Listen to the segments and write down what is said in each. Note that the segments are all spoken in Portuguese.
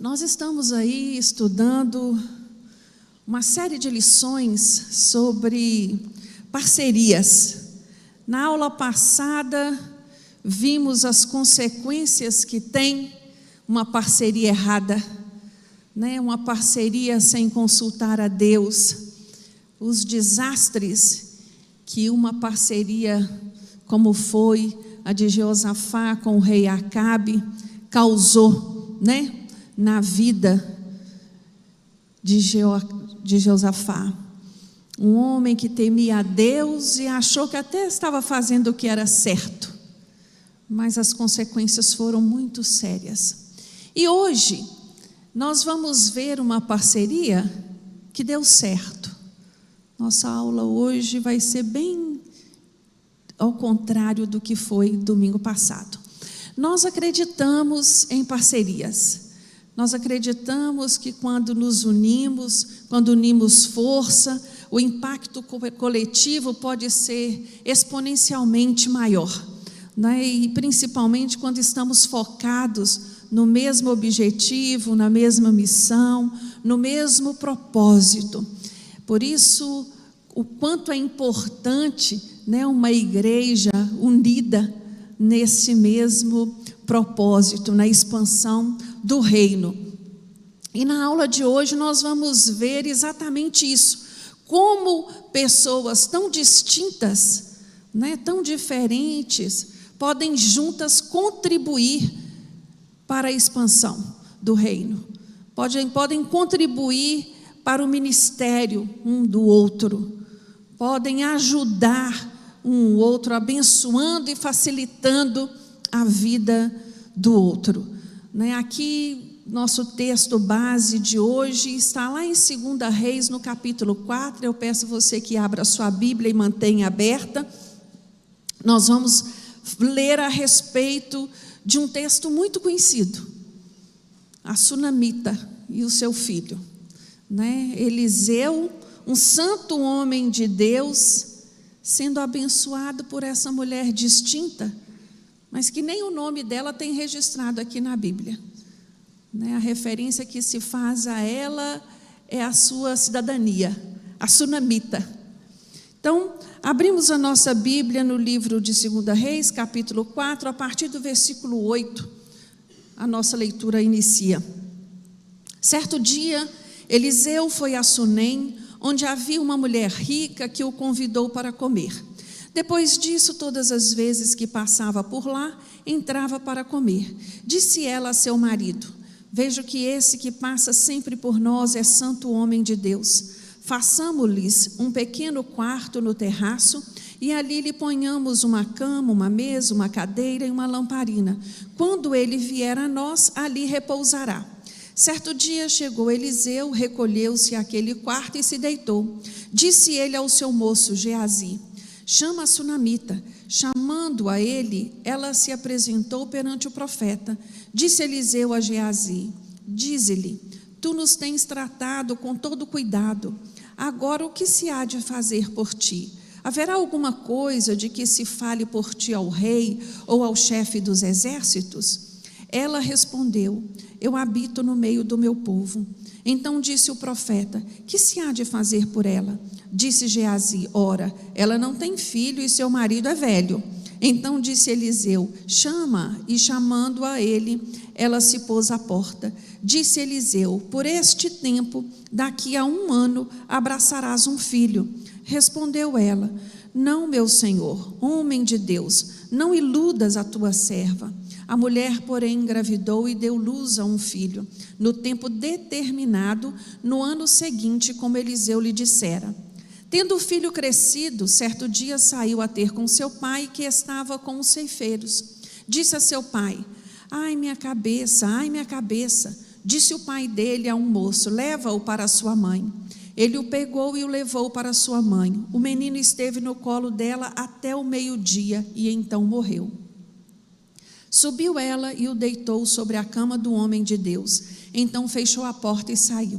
Nós estamos aí estudando uma série de lições sobre parcerias. Na aula passada, vimos as consequências que tem uma parceria errada, né? Uma parceria sem consultar a Deus, os desastres que uma parceria como foi a de Jeosafá com o rei Acabe causou, né? Na vida de Jeosafá, um homem que temia a Deus e achou que até estava fazendo o que era certo, mas as consequências foram muito sérias. E hoje nós vamos ver uma parceria que deu certo. Nossa aula hoje vai ser bem ao contrário do que foi domingo passado. Nós acreditamos em parcerias. Nós acreditamos que quando nos unimos, quando unimos força, o impacto coletivo pode ser exponencialmente maior, né? E principalmente quando estamos focados no mesmo objetivo, na mesma missão, no mesmo propósito. Por isso, o quanto é importante, né, uma igreja unida nesse mesmo propósito, na expansão do reino. E na aula de hoje nós vamos ver exatamente isso, como pessoas tão distintas, né, tão diferentes, podem juntas contribuir para a expansão do reino, podem contribuir para o ministério um do outro, podem ajudar um outro, abençoando e facilitando a vida do outro. Aqui, nosso texto base de hoje está lá em 2 Reis, no capítulo 4. Eu peço a você que abra a sua Bíblia e mantenha aberta. Nós vamos ler a respeito de um texto muito conhecido, a Sunamita e o seu filho, Eliseu, um santo homem de Deus, sendo abençoado por essa mulher distinta, mas que nem o nome dela tem registrado aqui na Bíblia. A referência que se faz a ela é a sua cidadania, a Sunamita. Então, abrimos a nossa Bíblia no livro de 2 Reis, capítulo 4, a partir do versículo 8, a nossa leitura inicia. Certo dia, Eliseu foi a Sunem, onde havia uma mulher rica que o convidou para comer. Depois disso, todas as vezes que passava por lá, entrava para comer. Disse ela a seu marido: vejo que esse que passa sempre por nós é santo homem de Deus. Façamo-lhes um pequeno quarto no terraço e ali lhe ponhamos uma cama, uma mesa, uma cadeira e uma lamparina. Quando ele vier a nós, ali repousará. Certo dia chegou Eliseu, recolheu-se àquele quarto e se deitou. Disse ele ao seu moço Geazi: chama a Sunamita. Chamando a ele, ela se apresentou perante o profeta. Disse Eliseu a Geazi: dize-lhe, tu nos tens tratado com todo cuidado. Agora o que se há de fazer por ti? Haverá alguma coisa de que se fale por ti ao rei ou ao chefe dos exércitos? Ela respondeu: eu habito no meio do meu povo. Então disse o profeta: que se há de fazer por ela? Disse Geazi: ora, ela não tem filho e seu marido é velho. Então disse Eliseu: chama. E chamando a ele, ela se pôs à porta. Disse Eliseu: por este tempo, daqui a 1 ano, abraçarás um filho. Respondeu ela: não, meu senhor, homem de Deus, não iludas a tua serva. A mulher, porém, engravidou e deu luz a um filho, no tempo determinado, no ano seguinte, como Eliseu lhe dissera. Tendo o filho crescido, certo dia saiu a ter com seu pai, que estava com os ceifeiros. Disse a seu pai: ai, minha cabeça, ai, minha cabeça. Disse o pai dele a um moço: leva-o para sua mãe. Ele o pegou e o levou para sua mãe. O menino esteve no colo dela até o meio-dia e então morreu. Subiu ela e o deitou sobre a cama do homem de Deus. Então fechou a porta e saiu.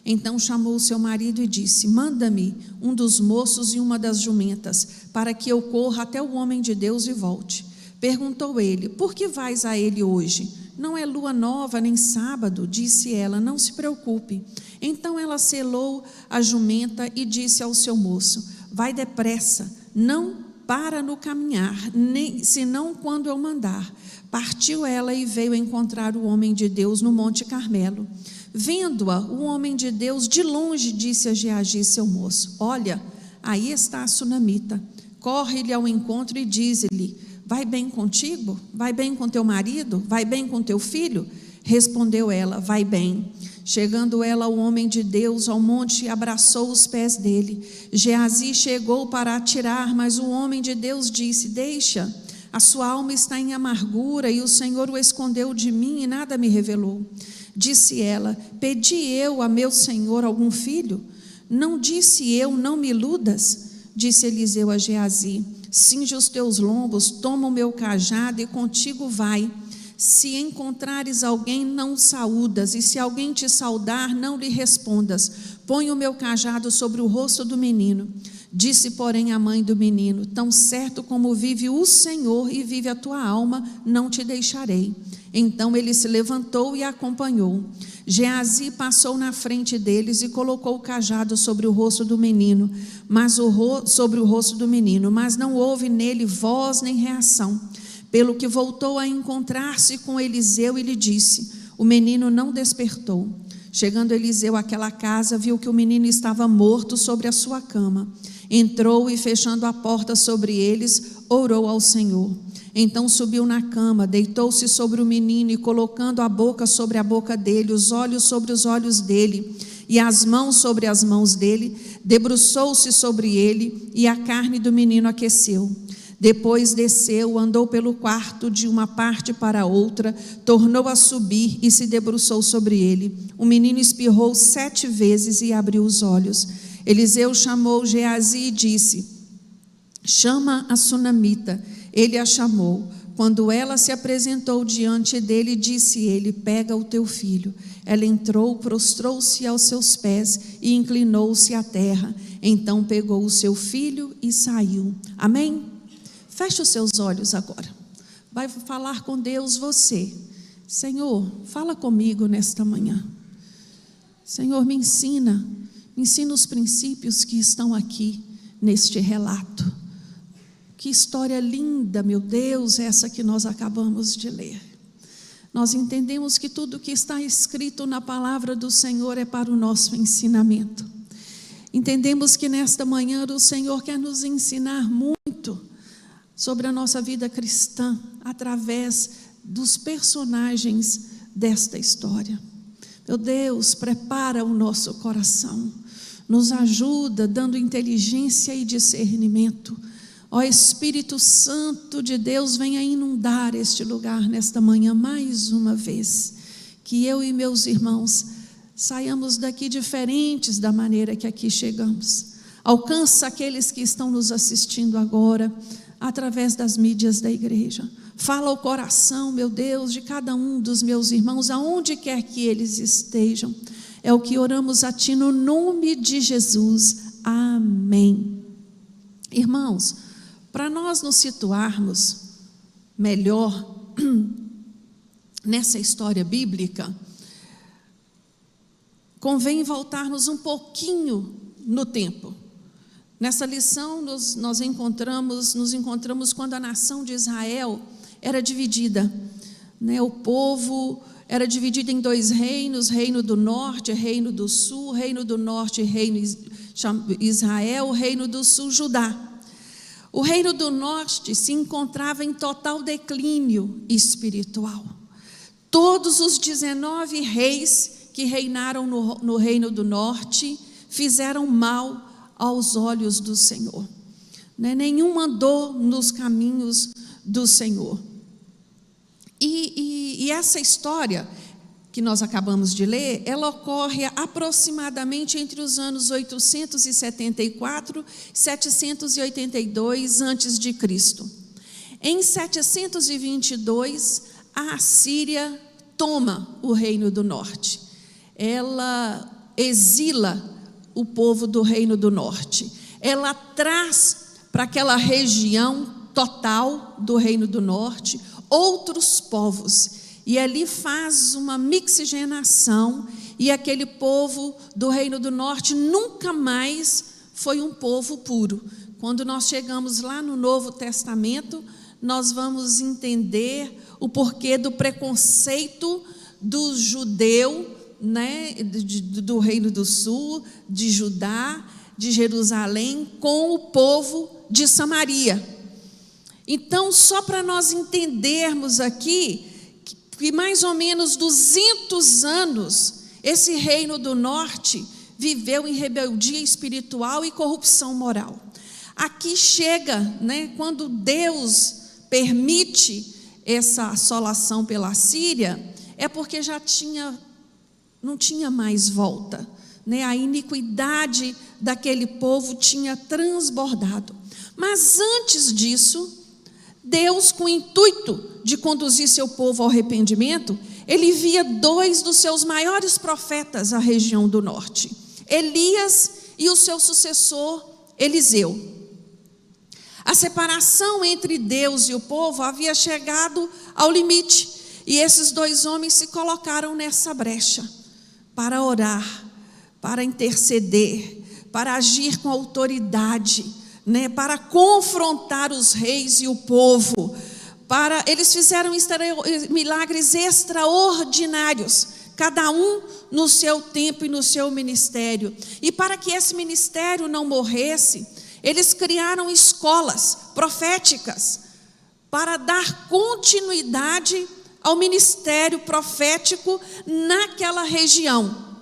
Então chamou seu marido e disse: manda-me um dos moços e uma das jumentas, para que eu corra até o homem de Deus e volte. Perguntou ele: por que vais a ele hoje? Não é lua nova nem sábado, disse ela, não se preocupe. Então ela selou a jumenta e disse ao seu moço: vai depressa, não para no caminhar, nem senão quando eu mandar. Partiu ela e veio encontrar o homem de Deus no Monte Carmelo. Vendo-a, o homem de Deus de longe disse a Geazi, seu moço: olha, aí está a sunamita. Corre-lhe ao encontro e diz-lhe: vai bem contigo? Vai bem com teu marido? Vai bem com teu filho? Respondeu ela: vai bem. Chegando ela ao homem de Deus ao monte, abraçou os pés dele. Geazi chegou para atirar, mas o homem de Deus disse: deixa, a sua alma está em amargura e o Senhor o escondeu de mim e nada me revelou. Disse ela: pedi eu a meu senhor algum filho? Não disse eu: não me iludas? Disse Eliseu a Geazi: cinge os teus lombos, toma o meu cajado e contigo vai. Se encontrares alguém, não o saúdas, e se alguém te saudar, não lhe respondas. Põe o meu cajado sobre o rosto do menino. Disse, porém, a mãe do menino: tão certo como vive o Senhor e vive a tua alma, não te deixarei. Então ele se levantou e a acompanhou. Geazi passou na frente deles e colocou o cajado sobre o rosto do menino, mas não houve nele voz nem reação. Pelo que voltou a encontrar-se com Eliseu e lhe disse: o menino não despertou. Chegando Eliseu àquela casa, viu que o menino estava morto sobre a sua cama. Entrou e, fechando a porta sobre eles, orou ao Senhor. Então subiu na cama, deitou-se sobre o menino e, colocando a boca sobre a boca dele, os olhos sobre os olhos dele e as mãos sobre as mãos dele, debruçou-se sobre ele e a carne do menino aqueceu. Depois desceu, andou pelo quarto de uma parte para outra, tornou a subir e se debruçou sobre ele. O menino espirrou 7 vezes e abriu os olhos. Eliseu chamou Geazi e disse: chama a sunamita. Ele a chamou. Quando ela se apresentou diante dele, disse ele: pega o teu filho. Ela entrou, prostrou-se aos seus pés e inclinou-se à terra. Então pegou o seu filho e saiu. Amém? Feche os seus olhos agora. Vai falar com Deus você. Senhor, fala comigo nesta manhã. Senhor, me ensina os princípios que estão aqui neste relato. Que história linda, meu Deus, essa que nós acabamos de ler. Nós entendemos que tudo que está escrito na palavra do Senhor é para o nosso ensinamento. Entendemos que nesta manhã o Senhor quer nos ensinar muito sobre a nossa vida cristã, através dos personagens desta história. Meu Deus, prepara o nosso coração, nos ajuda dando inteligência e discernimento. Ó Espírito Santo de Deus, venha inundar este lugar nesta manhã mais uma vez, que eu e meus irmãos saiamos daqui diferentes da maneira que aqui chegamos. Alcança aqueles que estão nos assistindo agora, através das mídias da igreja. Fala ao coração, meu Deus, de cada um dos meus irmãos, aonde quer que eles estejam. É o que oramos a Ti no nome de Jesus. Amém. Irmãos, para nós nos situarmos melhor nessa história bíblica, convém voltarmos um pouquinho no tempo. Nessa lição nos encontramos quando a nação de Israel era dividida, né? O povo era dividido em 2 reinos, reino do norte, reino do sul, reino do norte, reino Israel, o reino do sul, Judá. O reino do norte se encontrava em total declínio espiritual. Todos os 19 reis que reinaram no reino do norte fizeram mal aos olhos do Senhor, né? Nenhum andou nos caminhos do Senhor. E essa história que nós acabamos de ler, ela ocorre aproximadamente entre os anos 874 e 782 antes de Cristo. Em 722, a Assíria toma o reino do norte. Ela exila o povo do reino do norte. Ela traz para aquela região total do reino do norte outros povos e ali faz uma mixigenação, e aquele povo do Reino do Norte nunca mais foi um povo puro. Quando nós chegamos lá no Novo Testamento, nós vamos entender o porquê do preconceito do judeu, né, do Reino do Sul, de Judá, de Jerusalém, com o povo de Samaria. Então, só para nós entendermos aqui, que mais ou menos 200 anos, esse Reino do Norte viveu em rebeldia espiritual e corrupção moral. Aqui chega, né, quando Deus permite essa assolação pela Síria, é porque não tinha mais volta, né? A iniquidade daquele povo tinha transbordado. Mas antes disso, Deus, com o intuito de conduzir seu povo ao arrependimento, ele envia 2 dos seus maiores profetas à região do norte, Elias e o seu sucessor Eliseu. A separação entre Deus e o povo havia chegado ao limite, e esses 2 homens se colocaram nessa brecha para orar, para interceder, para agir com autoridade, né, para confrontar os reis e o povo. Eles fizeram milagres extraordinários, cada um no seu tempo e no seu ministério. E para que esse ministério não morresse, eles criaram escolas proféticas para dar continuidade ao ministério profético naquela região.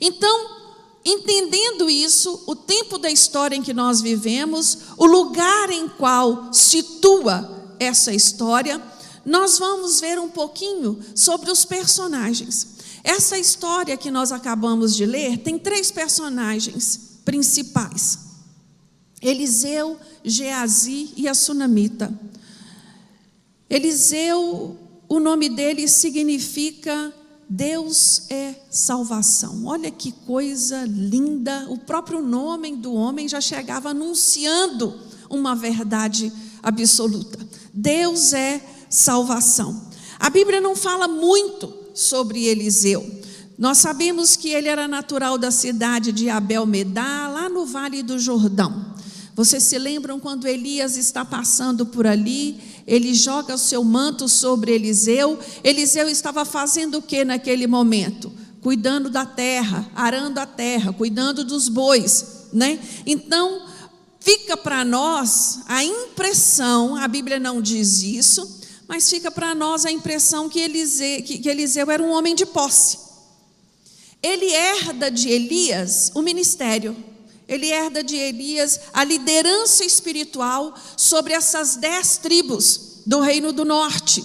Então, entendendo isso, o tempo da história em que nós vivemos, o lugar em qual situa essa história, nós vamos ver um pouquinho sobre os personagens. Essa história que nós acabamos de ler tem 3 personagens principais: Eliseu, Geazi e a sunamita. Eliseu, o nome dele significa Deus é salvação. Olha que coisa linda, o próprio nome do homem já chegava anunciando uma verdade absoluta. Deus é salvação. A Bíblia não fala muito sobre Eliseu. Nós sabemos que ele era natural da cidade de Abel-Medá, lá no Vale do Jordão. Vocês se lembram quando Elias está passando por ali, ele joga o seu manto sobre Eliseu. Eliseu estava fazendo o que naquele momento? Cuidando da terra, arando a terra, cuidando dos bois, né? Então, fica para nós a impressão, a Bíblia não diz isso, mas fica para nós a impressão que Eliseu era um homem de posse. Ele herda de Elias o ministério. Ele herda de Elias a liderança espiritual sobre essas 10 tribos do Reino do Norte.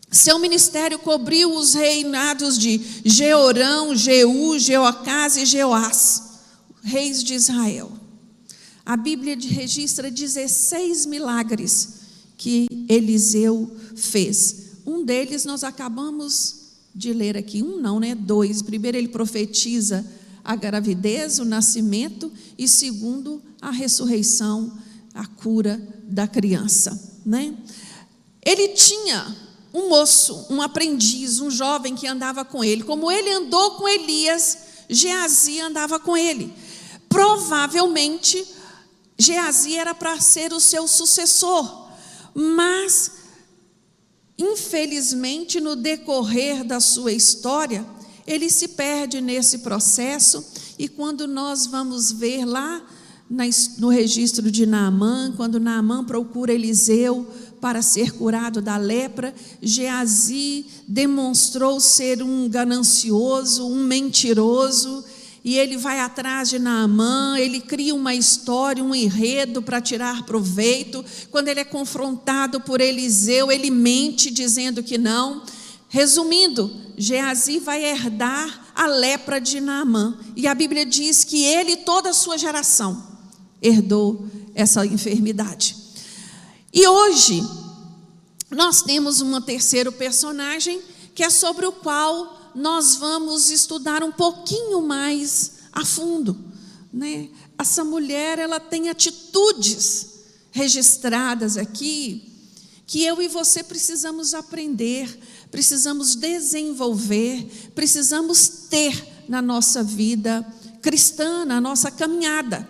Seu ministério cobriu os reinados de Jeorão, Jeú, Jeoacás e Jeoás, reis de Israel. A Bíblia registra 16 milagres que Eliseu fez. Um deles nós acabamos de ler aqui, 2. Primeiro ele profetiza a gravidez, o nascimento, e segundo, a ressurreição, a cura da criança, né? Ele tinha um moço, um aprendiz, um jovem que andava com ele. Como ele andou com Elias, Geazi andava com ele. Provavelmente, Geazi era para ser o seu sucessor, mas, infelizmente, no decorrer da sua história, ele se perde nesse processo. E quando nós vamos ver lá no registro de Naamã, quando Naamã procura Eliseu para ser curado da lepra, Geazi demonstrou ser um ganancioso, um mentiroso, e ele vai atrás de Naamã, ele cria uma história, um enredo para tirar proveito. Quando ele é confrontado por Eliseu, ele mente dizendo que não. Resumindo, Geazi vai herdar a lepra de Naamã, e a Bíblia diz que ele e toda a sua geração herdou essa enfermidade. E hoje nós temos um terceiro personagem, que é sobre o qual nós vamos estudar um pouquinho mais a fundo, né? Essa mulher, ela tem atitudes registradas aqui que eu e você precisamos aprender, precisamos desenvolver, precisamos ter na nossa vida cristã, na nossa caminhada.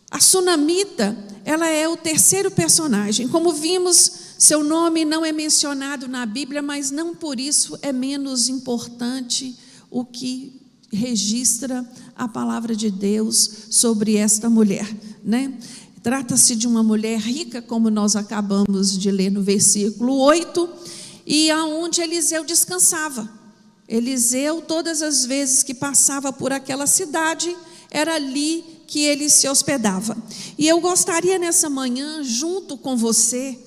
A sunamita, ela é o terceiro personagem. Como vimos, seu nome não é mencionado na Bíblia, mas não por isso é menos importante o que registra a palavra de Deus sobre esta mulher, né? Trata-se de uma mulher rica, como nós acabamos de ler no versículo 8, e aonde Eliseu descansava. Eliseu, todas as vezes que passava por aquela cidade, era ali que ele se hospedava. E eu gostaria nessa manhã, junto com você,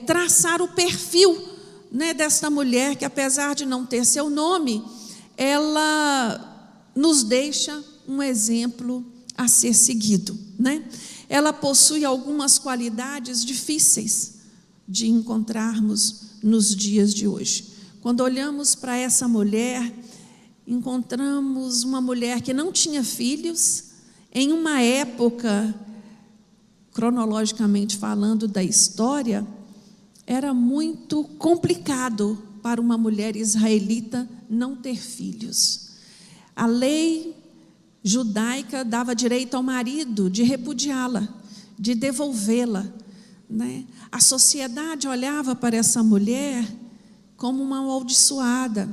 traçar o perfil, né, desta mulher, que apesar de não ter seu nome, ela nos deixa um exemplo a ser seguido, né? Ela possui algumas qualidades difíceis de encontrarmos nos dias de hoje. Quando olhamos para essa mulher, encontramos uma mulher que não tinha filhos, em uma época, cronologicamente falando da história, era muito complicado para uma mulher israelita não ter filhos. A lei judaica dava direito ao marido de repudiá-la, de devolvê-la, né? A sociedade olhava para essa mulher como uma amaldiçoada.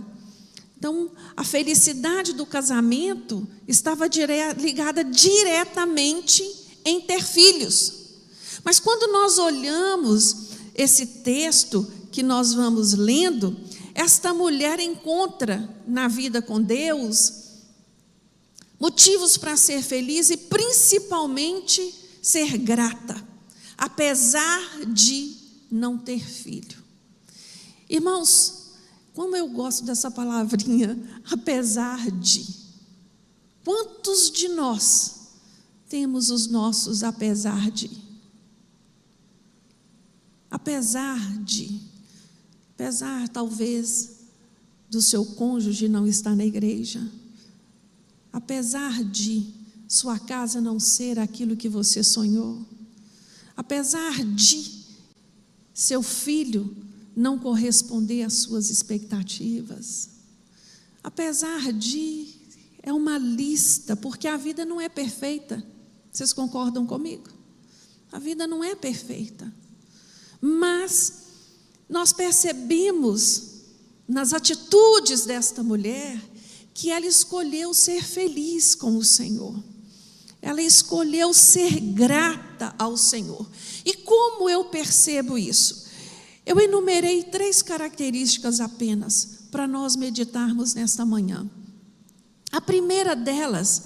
Então, a felicidade do casamento estava ligada diretamente em ter filhos. Mas quando nós olhamos esse texto que nós vamos lendo, esta mulher encontra na vida com Deus motivos para ser feliz e principalmente ser grata, apesar de não ter filho. Irmãos, como eu gosto dessa palavrinha, apesar de. Quantos de nós temos os nossos apesar de? Apesar talvez do seu cônjuge não estar na igreja, apesar de sua casa não ser aquilo que você sonhou, apesar de seu filho não corresponder às suas expectativas, apesar de, é uma lista, porque a vida não é perfeita. Vocês concordam comigo? A vida não é perfeita, mas nós percebemos nas atitudes desta mulher que ela escolheu ser feliz com o Senhor. Ela escolheu ser grata ao Senhor. E como eu percebo isso? Eu enumerei 3 características apenas para nós meditarmos nesta manhã. A primeira delas,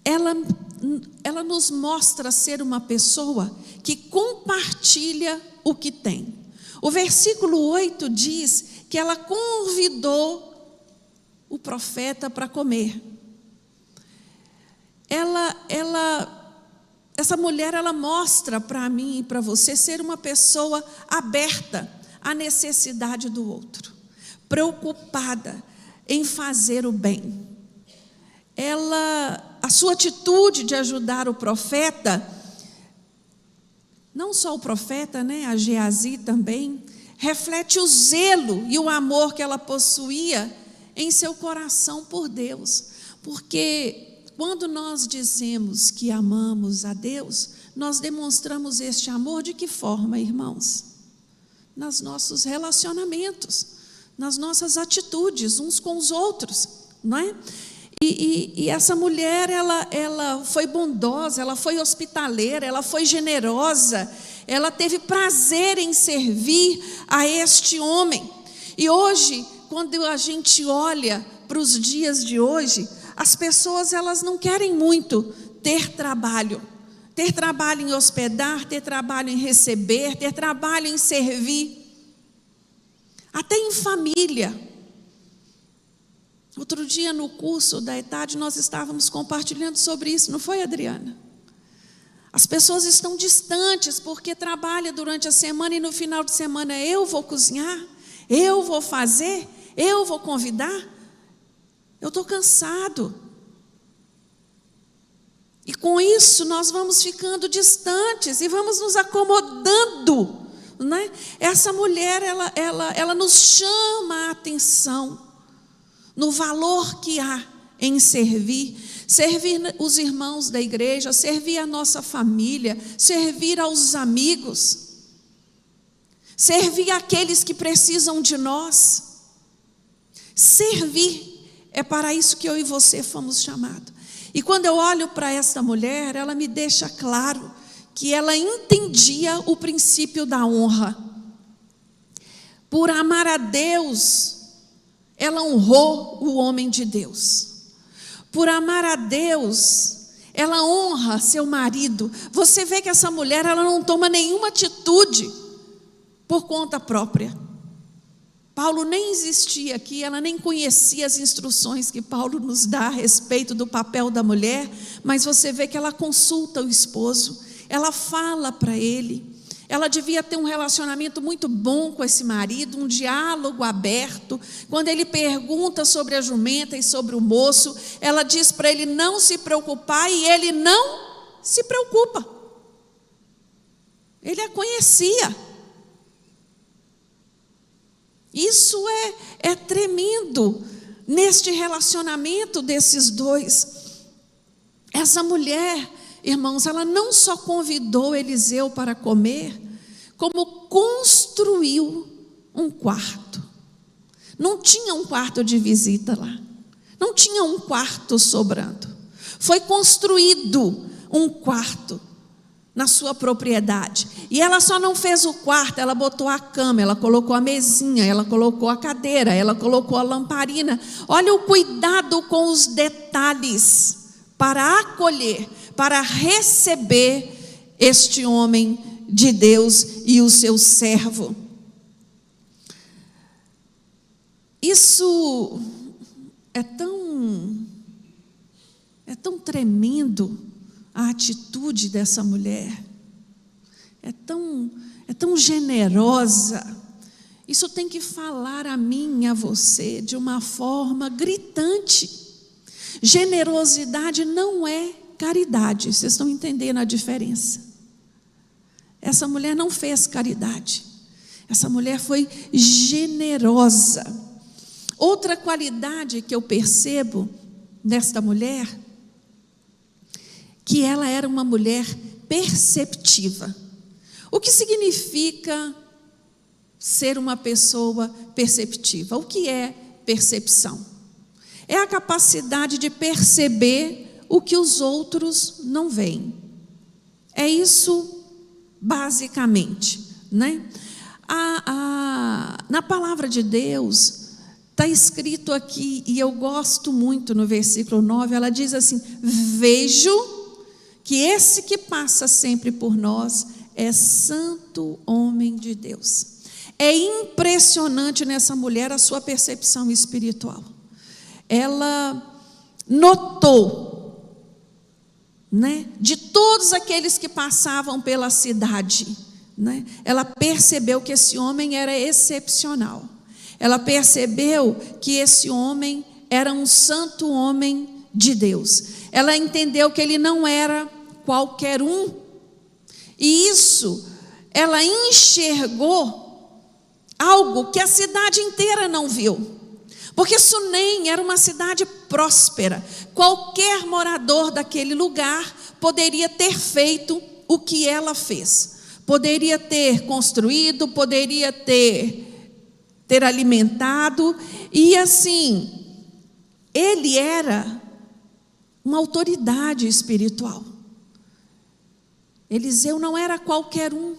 ela nos mostra ser uma pessoa que compartilha o que tem. O versículo 8 diz que ela convidou o profeta para comer. Essa mulher, ela mostra para mim e para você ser uma pessoa aberta à necessidade do outro, preocupada em fazer o bem. A sua atitude de ajudar o profeta, não só o profeta, né, a Geazi também, reflete o zelo e o amor que ela possuía em seu coração por Deus. Porque quando nós dizemos que amamos a Deus, nós demonstramos este amor de que forma, irmãos? Nos nossos relacionamentos, nas nossas atitudes uns com os outros, não é? E essa mulher, ela foi bondosa, ela foi hospitaleira, ela foi generosa, ela teve prazer em servir a este homem. E hoje, quando a gente olha para os dias de hoje, as pessoas, elas não querem muito ter trabalho em hospedar, ter trabalho em receber, ter trabalho em servir, até em família. Outro dia no curso da ETAD nós estávamos compartilhando sobre isso, não foi, Adriana? As pessoas estão distantes porque trabalham durante a semana e no final de semana eu vou cozinhar, eu vou fazer, eu vou convidar. Eu estou cansado. E com isso nós vamos ficando distantes e vamos nos acomodando né? Essa mulher, ela nos chama a atenção no valor que há em servir os irmãos da igreja, servir a nossa família, servir aos amigos, servir aqueles que precisam de nós. Servir é para isso que eu e você fomos chamados. E quando eu olho para esta mulher, ela me deixa claro que ela entendia o princípio da honra. Por amar a Deus, ela honrou o homem de Deus. Por amar a Deus, ela honra seu marido. Você vê que essa mulher, ela não toma nenhuma atitude por conta própria. Paulo nem existia aqui, ela nem conhecia as instruções que Paulo nos dá a respeito do papel da mulher, mas você vê que ela consulta o esposo, ela fala para ele. Ela devia ter um relacionamento muito bom com esse marido, um diálogo aberto. Quando ele pergunta sobre a jumenta e sobre o moço, ela diz para ele não se preocupar, e ele não se preocupa. Ele a conhecia. Isso é tremendo neste relacionamento desses dois. Essa mulher, irmãos, ela não só convidou Eliseu para comer, como construiu um quarto. Não tinha um quarto de visita lá, não tinha um quarto sobrando. Foi construído um quarto na sua propriedade. E ela só não fez o quarto, ela botou a cama, ela colocou a mesinha, ela colocou a cadeira, ela colocou a lamparina. Olha o cuidado com os detalhes para acolher, para receber este homem de Deus e o seu servo. Isso é tão tremendo, a atitude dessa mulher. É tão generosa. Isso tem que falar a mim e a você de uma forma gritante. Generosidade não é caridade. Vocês estão entendendo a diferença? Essa mulher não fez caridade. Essa mulher foi generosa. Outra qualidade que eu percebo nesta mulher, que ela era uma mulher perceptiva. O que significa ser uma pessoa perceptiva? O que é percepção? É a capacidade de perceber o que os outros não veem. É isso basicamente, né? Na palavra de Deus está escrito aqui, e eu gosto muito no versículo 9, ela diz assim: vejo que esse que passa sempre por nós é santo homem de Deus. É impressionante nessa mulher a sua percepção espiritual. Ela notou, né, de todos aqueles que passavam pela cidade, né, ela percebeu que esse homem era excepcional. Ela percebeu que esse homem era um santo homem de Deus. Ela entendeu que ele não era qualquer um. E isso, ela enxergou algo que a cidade inteira não viu. Porque Sunem era uma cidade próspera. Qualquer morador daquele lugar poderia ter feito o que ela fez. Poderia ter construído, poderia ter alimentado. E assim, ele era uma autoridade espiritual. Eliseu não era qualquer um,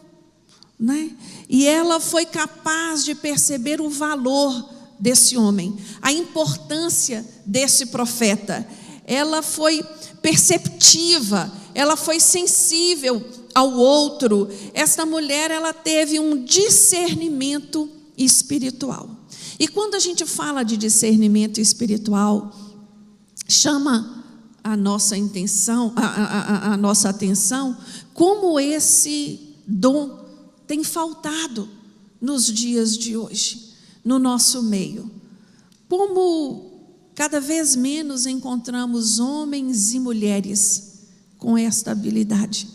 né? E ela foi capaz de perceber o valor desse homem, a importância desse profeta. Ela foi perceptiva, ela foi sensível ao outro. Esta mulher, ela teve um discernimento espiritual. E quando a gente fala de discernimento espiritual, chama a nossa atenção como esse dom tem faltado nos dias de hoje, no nosso meio. Como cada vez menos encontramos homens e mulheres com esta habilidade,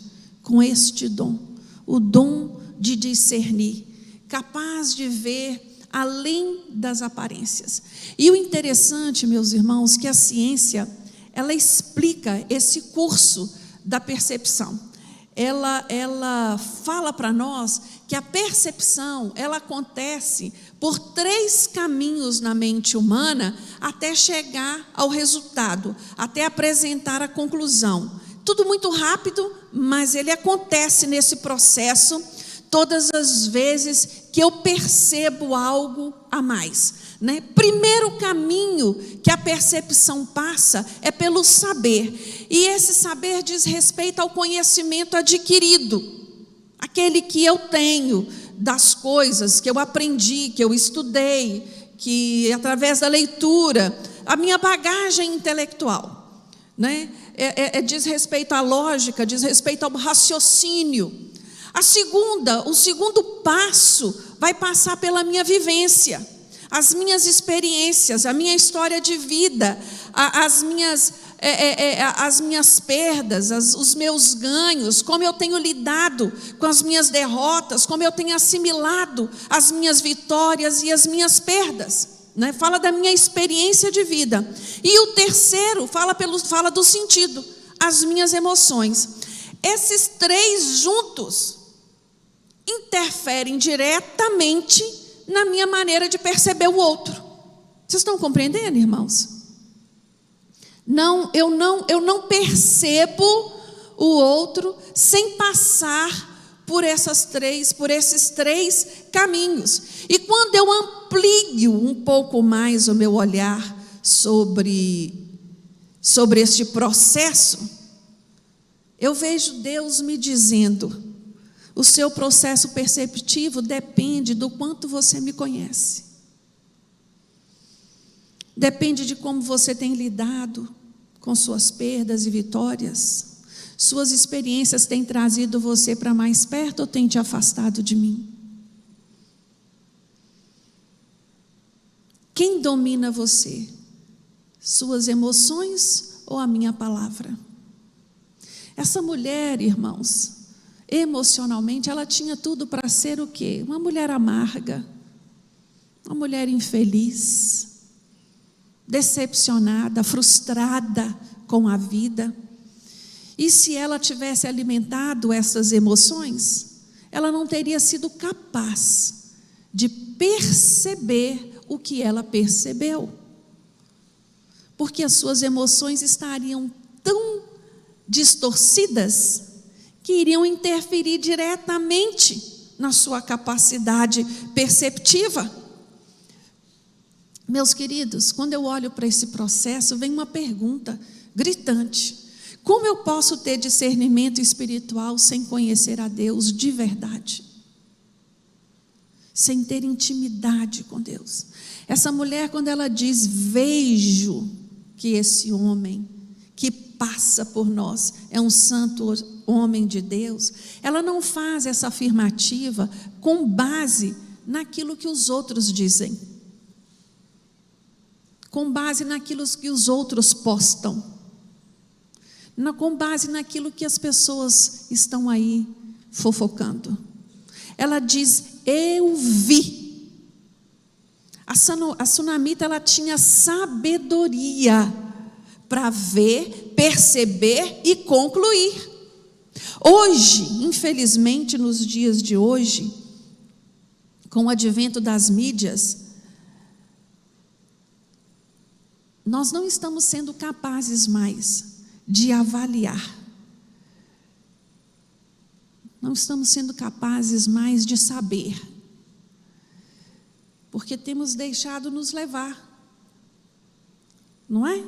com este dom, o dom de discernir, capaz de ver além das aparências. E o interessante, meus irmãos, que a ciência, ela explica esse curso da percepção. Ela fala para nós que a percepção, ela acontece por 3 caminhos na mente humana até chegar ao resultado, até apresentar a conclusão. Tudo muito rápido, mas ele acontece nesse processo todas as vezes que eu percebo algo a mais, né? Primeiro caminho que a percepção passa é pelo saber, e esse saber diz respeito ao conhecimento adquirido, aquele que eu tenho das coisas que eu aprendi, que eu estudei, que através da leitura, a minha bagagem intelectual, né? Diz respeito à lógica, diz respeito ao raciocínio. O segundo passo vai passar pela minha vivência, as minhas experiências, a minha história de vida, as minhas perdas, os meus ganhos, como eu tenho lidado com as minhas derrotas, como eu tenho assimilado as minhas vitórias e as minhas perdas, né? Fala da minha experiência de vida. E o terceiro fala do sentido, as minhas emoções. Esses 3 juntos interferem diretamente na minha maneira de perceber o outro. Vocês estão compreendendo, irmãos? Eu não percebo o outro sem passar por esses três caminhos. E quando eu amplio um pouco mais o meu olhar sobre este processo, eu vejo Deus me dizendo: o seu processo perceptivo depende do quanto você me conhece. Depende de como você tem lidado com suas perdas e vitórias. Suas experiências têm trazido você para mais perto ou têm te afastado de mim? Quem domina você? Suas emoções ou a minha palavra? Essa mulher, irmãos, emocionalmente, ela tinha tudo para ser o quê? Uma mulher amarga, uma mulher infeliz, decepcionada, frustrada com a vida. E se ela tivesse alimentado essas emoções, ela não teria sido capaz de perceber o que ela percebeu, porque as suas emoções estariam tão distorcidas que iriam interferir diretamente na sua capacidade perceptiva. Meus queridos, quando eu olho para esse processo, vem uma pergunta gritante: como eu posso ter discernimento espiritual sem conhecer a Deus de verdade? Sem ter intimidade com Deus? Essa mulher, quando ela diz: vejo que esse homem que passa por nós é um santo homem de Deus, ela não faz essa afirmativa com base naquilo que os outros dizem, com base naquilo que os outros postam, com base naquilo que as pessoas estão aí fofocando. Ela diz: eu vi. A sunamita, ela tinha sabedoria para ver, perceber e concluir. Hoje, infelizmente, nos dias de hoje, com o advento das mídias, nós não estamos sendo capazes mais de avaliar. Não estamos sendo capazes mais de saber, porque temos deixado nos levar, não é?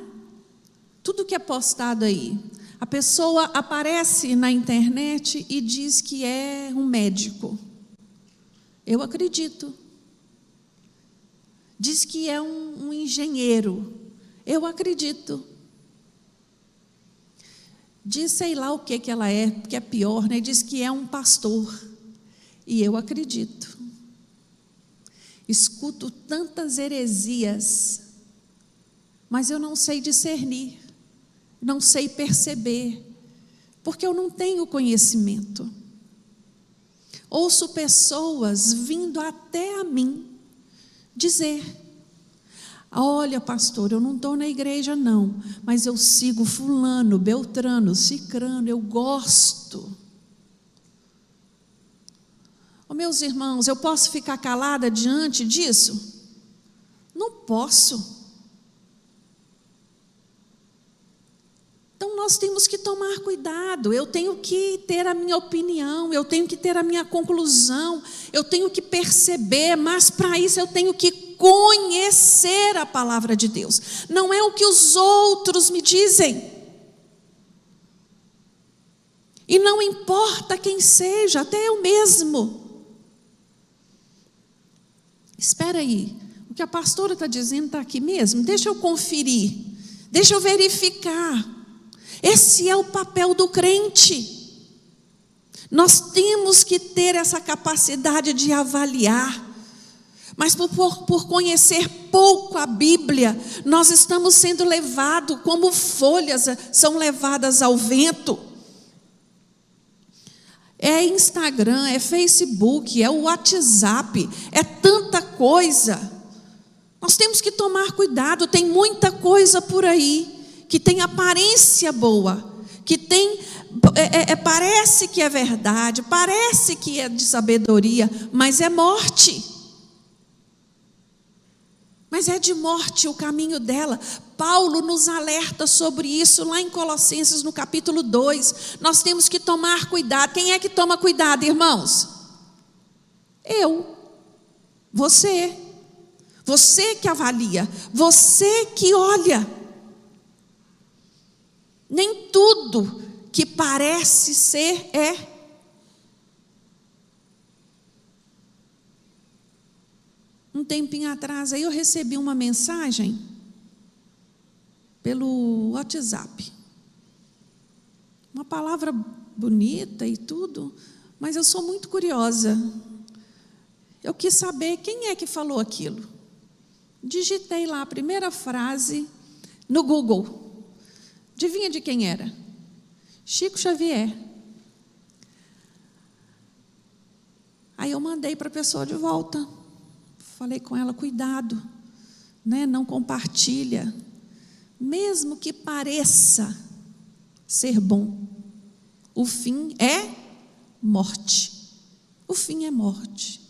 Tudo que é postado aí, a pessoa aparece na internet e diz que é um médico. Eu acredito. Diz que é um engenheiro. Eu acredito. Diz sei lá o que ela é, que é pior, né? Diz que é um pastor. E eu acredito. Escuto tantas heresias, mas eu não sei discernir, não sei perceber, porque eu não tenho conhecimento. ouço pessoas vindo até a mim dizer: olha, pastor, eu não estou na igreja não, mas eu sigo fulano, beltrano, cicrano, eu gosto. Oh, meus irmãos, eu posso ficar calada diante disso? Não posso. Então nós temos que tomar cuidado, eu tenho que ter a minha opinião, eu tenho que ter a minha conclusão, eu tenho que perceber, mas para isso eu tenho que conhecer a palavra de Deus. Não é o que os outros me dizem. E não importa quem seja, até eu mesmo. Espera aí, o que a pastora está dizendo está aqui mesmo? Deixa eu conferir, deixa eu verificar. Esse é o papel do crente. Nós temos que ter essa capacidade de avaliar. Mas por conhecer pouco a Bíblia, nós estamos sendo levados como folhas são levadas ao vento. É Instagram, é Facebook, é o WhatsApp, é tanta coisa. Nós temos que tomar cuidado, tem muita coisa por aí que tem aparência boa, que tem, parece que é verdade, parece que é de sabedoria, mas é morte. Mas é de morte o caminho dela. Paulo nos alerta sobre isso lá em Colossenses, no capítulo 2. Nós temos que tomar cuidado. Quem é que toma cuidado, irmãos? Eu, você que avalia, você que olha. Nem tudo que parece ser é. Um tempinho atrás aí eu recebi uma mensagem pelo WhatsApp. Uma palavra bonita e tudo, mas eu sou muito curiosa. Eu quis saber quem é que falou aquilo. Digitei lá a primeira frase no Google. Adivinha de quem era? Chico Xavier. Aí eu mandei para a pessoa de volta. Falei com ela: cuidado, né? Não compartilha, mesmo que pareça ser bom. O fim é morte. O fim é morte.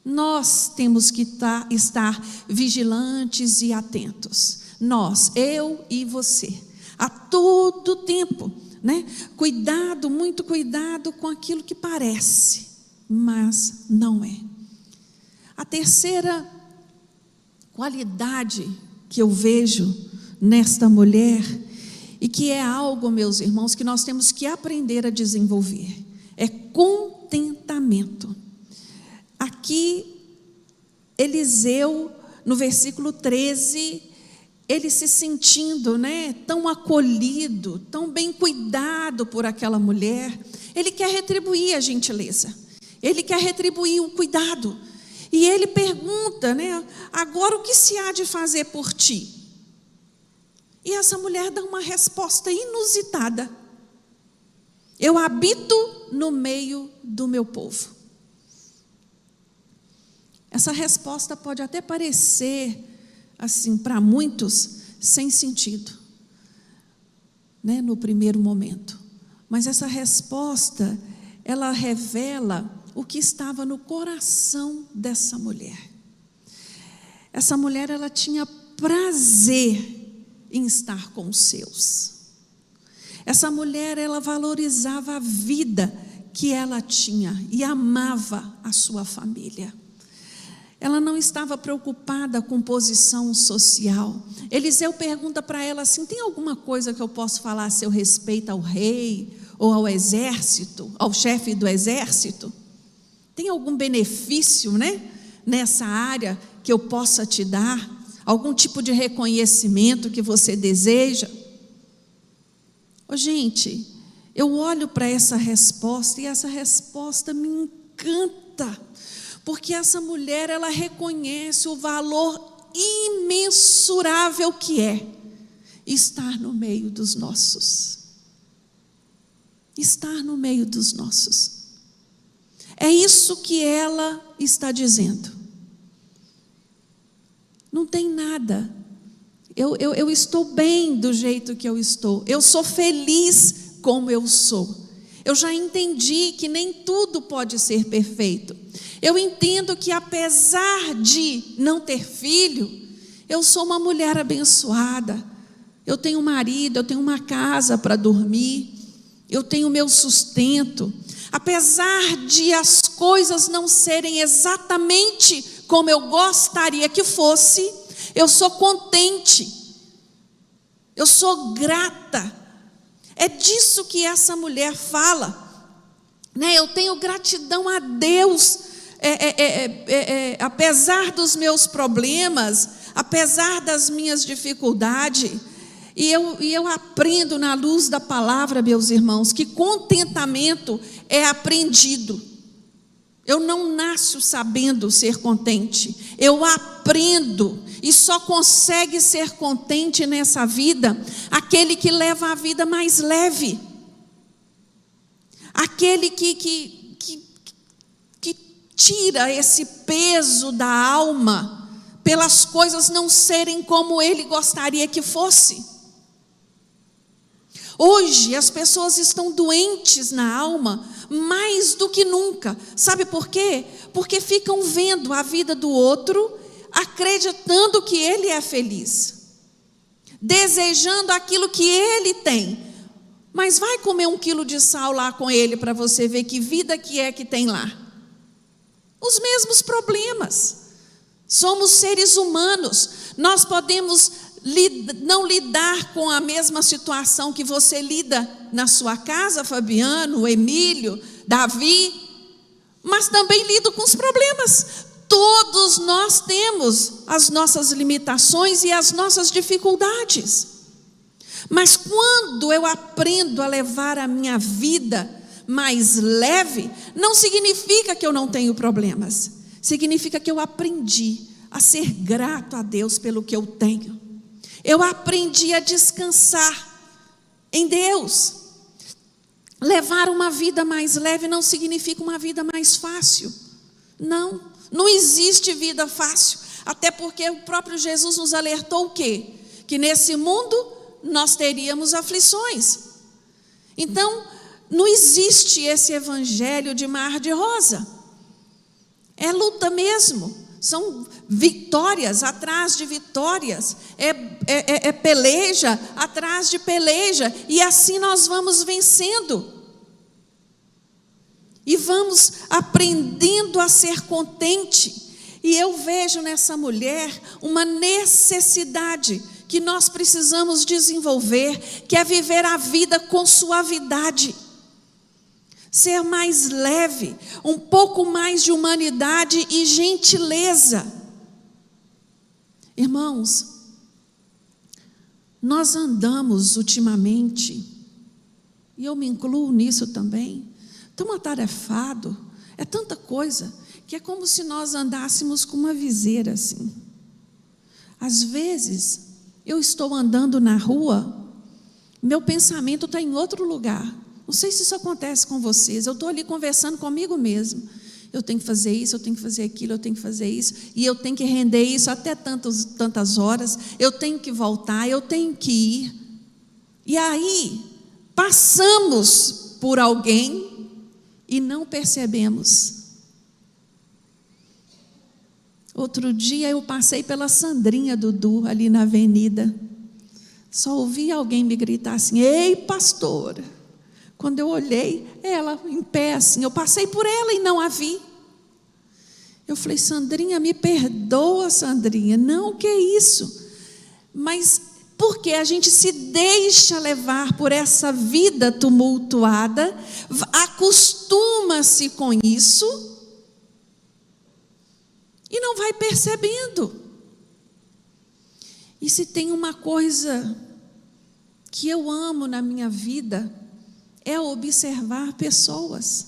Nós temos que estar vigilantes e atentos. Nós, eu e você, a todo tempo, né? Cuidado, muito cuidado com aquilo que parece, mas não é. A terceira qualidade que eu vejo nesta mulher, e que é algo, meus irmãos, que nós temos que aprender a desenvolver, é contentamento. Aqui, Eliseu, no versículo 13, ele se sentindo, né, tão acolhido, tão bem cuidado por aquela mulher, ele quer retribuir a gentileza, ele quer retribuir o cuidado. E ele pergunta, né, agora o que se há de fazer por ti? E essa mulher dá uma resposta inusitada: eu habito no meio do meu povo. Essa resposta pode até parecer, assim, para muitos, sem sentido, né, no primeiro momento. Mas essa resposta, ela revela o que estava no coração dessa mulher. Essa mulher, ela tinha prazer em estar com os seus. Essa mulher, ela valorizava a vida que ela tinha e amava a sua família. Ela não estava preocupada com posição social. Eliseu pergunta para ela assim: tem alguma coisa que eu posso falar a seu respeito ao rei ou ao exército, ao chefe do exército? Tem algum benefício, né, nessa área que eu possa te dar? Algum tipo de reconhecimento que você deseja? Gente, eu olho para essa resposta e essa resposta me encanta, porque essa mulher, ela reconhece o valor imensurável que é estar no meio dos nossos. Estar no meio dos nossos. É isso que ela está dizendo. Não tem nada. Eu estou bem do jeito que eu estou. Eu sou feliz como eu sou. Eu já entendi que nem tudo pode ser perfeito. Eu entendo que apesar de não ter filho, eu sou uma mulher abençoada. Eu tenho um marido, eu tenho uma casa para dormir, eu tenho meu sustento. Apesar de as coisas não serem exatamente como eu gostaria que fosse, eu sou contente, eu sou grata. É disso que essa mulher fala, né? Eu tenho gratidão a Deus, apesar dos meus problemas, apesar das minhas dificuldades. E eu aprendo na luz da palavra, meus irmãos, que contentamento é aprendido. Eu não nasço sabendo ser contente, eu aprendo, e só consegue ser contente nessa vida aquele que leva a vida mais leve, aquele que tira esse peso da alma pelas coisas não serem como ele gostaria que fosse. Hoje as pessoas estão doentes na alma mais do que nunca. Sabe por quê? Porque ficam vendo a vida do outro, acreditando que ele é feliz, desejando aquilo que ele tem. Mas vai comer 1 quilo de sal lá com ele para você ver que vida que tem lá. Os mesmos problemas. Somos seres humanos. Nós podemos não lidar com a mesma situação que você lida na sua casa, Fabiano, Emílio, Davi, mas também lido com os problemas. Todos nós temos as nossas limitações e as nossas dificuldades. Mas quando eu aprendo a levar a minha vida mais leve, não significa que eu não tenho problemas. Significa que eu aprendi a ser grato a Deus pelo que eu tenho. Eu aprendi a descansar em Deus. Levar uma vida mais leve não significa uma vida mais fácil. Não existe vida fácil. Até porque o próprio Jesus nos alertou o quê? Que nesse mundo nós teríamos aflições. Então, não existe esse evangelho de mar de rosa. É luta mesmo. São vitórias atrás de vitórias, é peleja atrás de peleja, e assim nós vamos vencendo, e vamos aprendendo a ser contente. E eu vejo nessa mulher uma necessidade que nós precisamos desenvolver, que é viver a vida com suavidade, ser mais leve, um pouco mais de humanidade e gentileza. Irmãos, nós andamos ultimamente, e eu me incluo nisso também, tão atarefado, é tanta coisa, que é como se nós andássemos com uma viseira assim. Às vezes, eu estou andando na rua, meu pensamento está em outro lugar. Não sei se isso acontece com vocês. Eu estou ali conversando comigo mesmo. Eu tenho que fazer isso, eu tenho que fazer aquilo, eu tenho que fazer isso, e eu tenho que render isso até tantas horas, eu tenho que voltar, eu tenho que ir. E aí, passamos por alguém e não percebemos. Outro dia eu passei pela Sandrinha Dudu, ali na avenida. Só ouvi alguém me gritar assim: ei, pastora. Quando eu olhei, ela em pé assim, eu passei por ela e não a vi. Eu falei: Sandrinha, me perdoa, Sandrinha. Não, que isso? Mas porque a gente se deixa levar por essa vida tumultuada, acostuma-se com isso e não vai percebendo. E se tem uma coisa que eu amo na minha vida, é observar pessoas.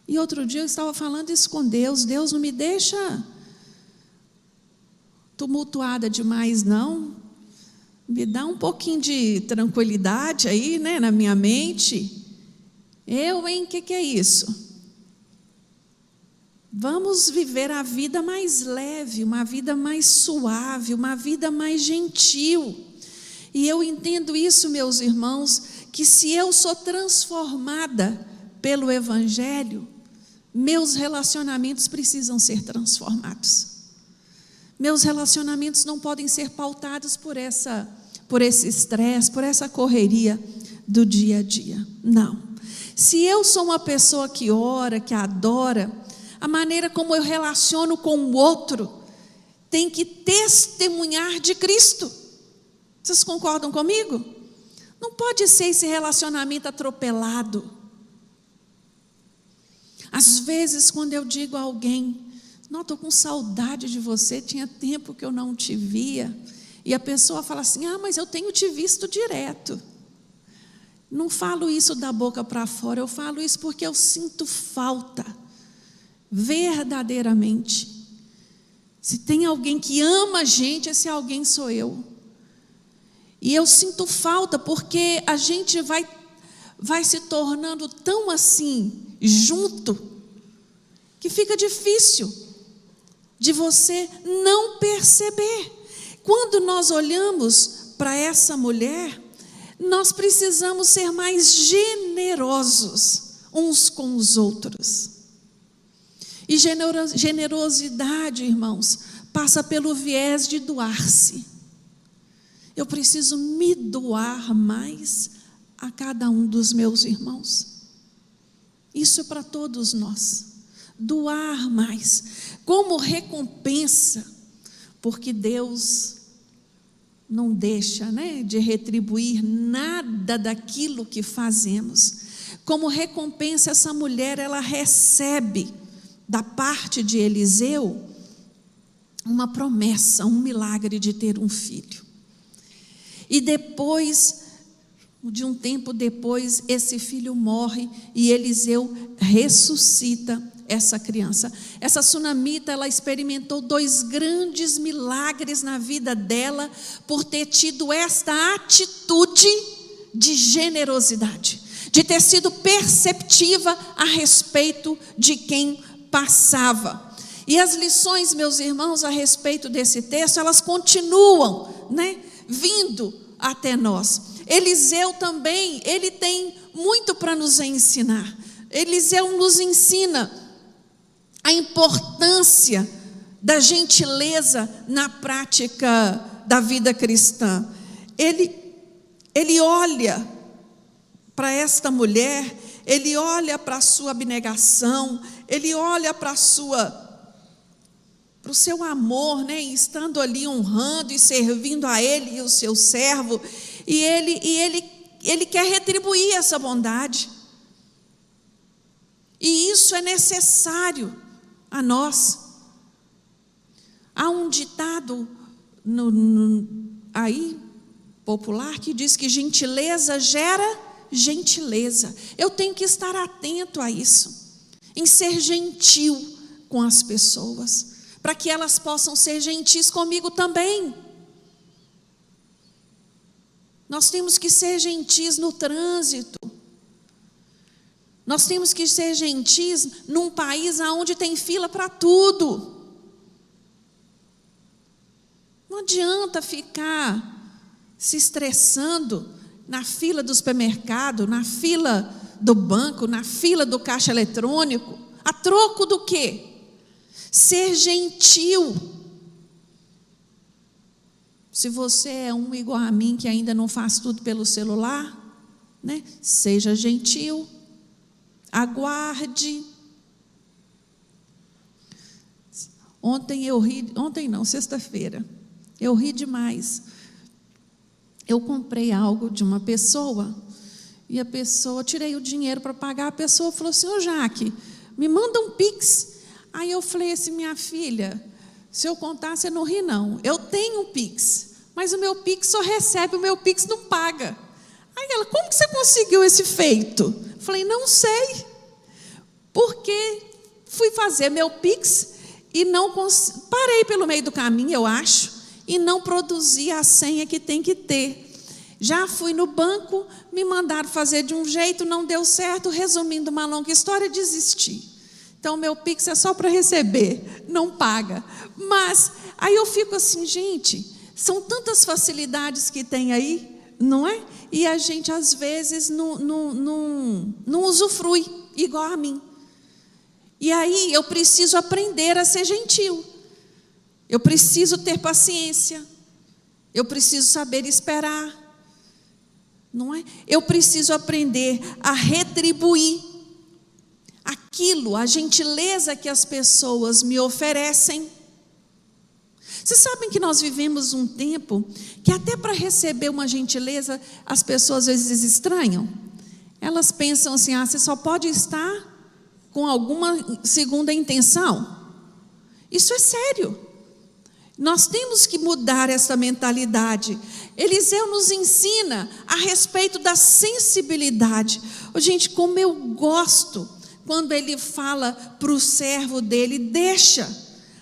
E outro dia eu estava falando isso com Deus. Deus, não me deixa tumultuada demais, não. Me dá um pouquinho de tranquilidade aí, né, na minha mente. O que é isso? Vamos viver a vida mais leve, uma vida mais suave, uma vida mais gentil. E eu entendo isso, meus irmãos, que se eu sou transformada pelo Evangelho, meus relacionamentos precisam ser transformados. Meus relacionamentos não podem ser pautados por esse estresse, por essa correria do dia a dia. Não. Se eu sou uma pessoa que ora, que adora, a maneira como eu relaciono com o outro tem que testemunhar de Cristo. Vocês concordam comigo? Não pode ser esse relacionamento atropelado. Às vezes, quando eu digo a alguém, não, estou com saudade de você, tinha tempo que eu não te via, e a pessoa fala assim, mas eu tenho te visto direto. Não falo isso da boca para fora, eu falo isso porque eu sinto falta, verdadeiramente. Se tem alguém que ama a gente, esse alguém sou eu. E eu sinto falta porque a gente vai se tornando tão assim, junto, que fica difícil de você não perceber. Quando nós olhamos para essa mulher, nós precisamos ser mais generosos uns com os outros. E generosidade, irmãos, passa pelo viés de doar-se. Eu preciso me doar mais a cada um dos meus irmãos. Isso é para todos nós. Doar mais, como recompensa, porque Deus não deixa, de retribuir nada daquilo que fazemos. Como recompensa, essa mulher, ela recebe da parte de Eliseu uma promessa, um milagre de ter um filho. E depois, de um tempo depois, esse filho morre e Eliseu ressuscita essa criança. Essa sunamita, ela experimentou 2 grandes milagres na vida dela por ter tido esta atitude de generosidade, de ter sido perceptiva a respeito de quem passava. E as lições, meus irmãos, a respeito desse texto, elas continuam, vindo até nós. Eliseu também, ele tem muito para nos ensinar. Eliseu nos ensina a importância da gentileza na prática da vida cristã. Ele olha para esta mulher, ele olha para a sua abnegação, ele olha para o seu amor, estando ali honrando e servindo a ele e o seu servo, e ele quer retribuir essa bondade. E isso é necessário a nós. Há um ditado aí popular que diz que gentileza gera gentileza. Eu tenho que estar atento a isso, em ser gentil com as pessoas, para que elas possam ser gentis comigo também. Nós temos que ser gentis no trânsito. Nós temos que ser gentis num país onde tem fila para tudo. Não adianta ficar se estressando na fila do supermercado, na fila do banco, na fila do caixa eletrônico. A troco do quê? Ser gentil. Se você é um igual a mim que ainda não faz tudo pelo celular, seja gentil. Aguarde. Sexta-feira, eu ri demais. Eu comprei algo de uma pessoa, e a pessoa, tirei o dinheiro para pagar, a pessoa falou assim, Jaque, me manda um Pix. Aí eu falei assim, minha filha, se eu contar, você não ri não. Eu tenho um Pix, mas o meu Pix só recebe, o meu Pix não paga. Aí ela, como que você conseguiu esse feito? Falei, não sei, porque fui fazer meu Pix e não parei pelo meio do caminho, eu acho, e não produzi a senha que tem que ter. Já fui no banco, me mandaram fazer de um jeito, não deu certo, resumindo uma longa história, desisti. Então, meu Pix é só para receber, não paga. Mas, aí eu fico assim, gente, são tantas facilidades que tem aí, não é? E a gente, às vezes, não usufrui, igual a mim. E aí, eu preciso aprender a ser gentil. Eu preciso ter paciência. Eu preciso saber esperar. Não é? Eu preciso aprender a retribuir aquilo, a gentileza que as pessoas me oferecem. Vocês sabem que nós vivemos um tempo que até para receber uma gentileza, as pessoas às vezes estranham. Elas pensam assim, você só pode estar com alguma segunda intenção. Isso é sério. Nós temos que mudar essa mentalidade. Eliseu nos ensina a respeito da sensibilidade. Gente, como eu gosto quando ele fala para o servo dele, deixa,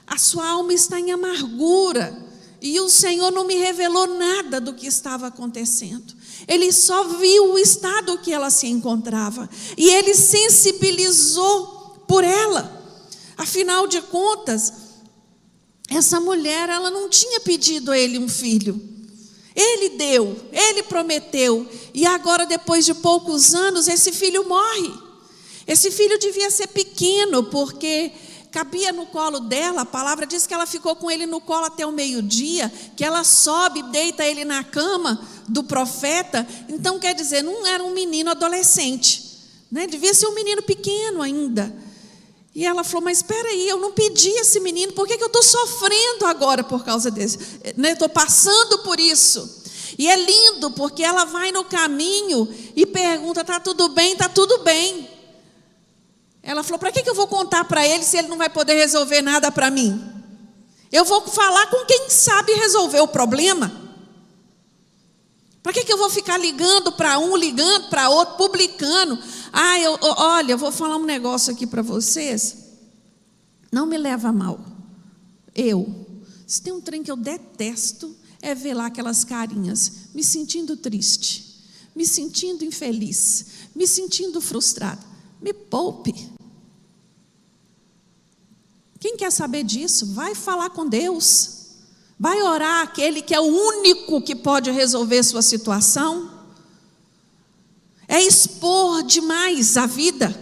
a sua alma está em amargura, e o Senhor não me revelou nada do que estava acontecendo. Ele só viu o estado que ela se encontrava, e ele sensibilizou por ela. Afinal de contas, essa mulher, ela não tinha pedido a ele um filho. Ele deu, ele prometeu, e agora, depois de poucos anos, esse filho morre. Esse filho devia ser pequeno, porque cabia no colo dela. A palavra diz que ela ficou com ele no colo até o meio-dia, que ela sobe, deita ele na cama do profeta. Então, quer dizer, não era um menino adolescente, né? Devia ser um menino pequeno ainda. E ela falou, mas espera aí, eu não pedi esse menino, por que eu estou sofrendo agora por causa desse? Estou passando por isso. E é lindo, porque ela vai no caminho e pergunta, está tudo bem? Está tudo bem. Ela falou, para que eu vou contar para ele se ele não vai poder resolver nada para mim? Eu vou falar com quem sabe resolver o problema. Para que eu vou ficar ligando para um, ligando para outro, publicando? Olha, eu vou falar um negócio aqui para vocês. Não me leva a mal. Se tem um trem que eu detesto, é ver lá aquelas carinhas, me sentindo triste, me sentindo infeliz, me sentindo frustrada. Me poupe. Quem quer saber disso? Vai falar com Deus. Vai orar aquele que é o único que pode resolver sua situação. É expor demais a vida,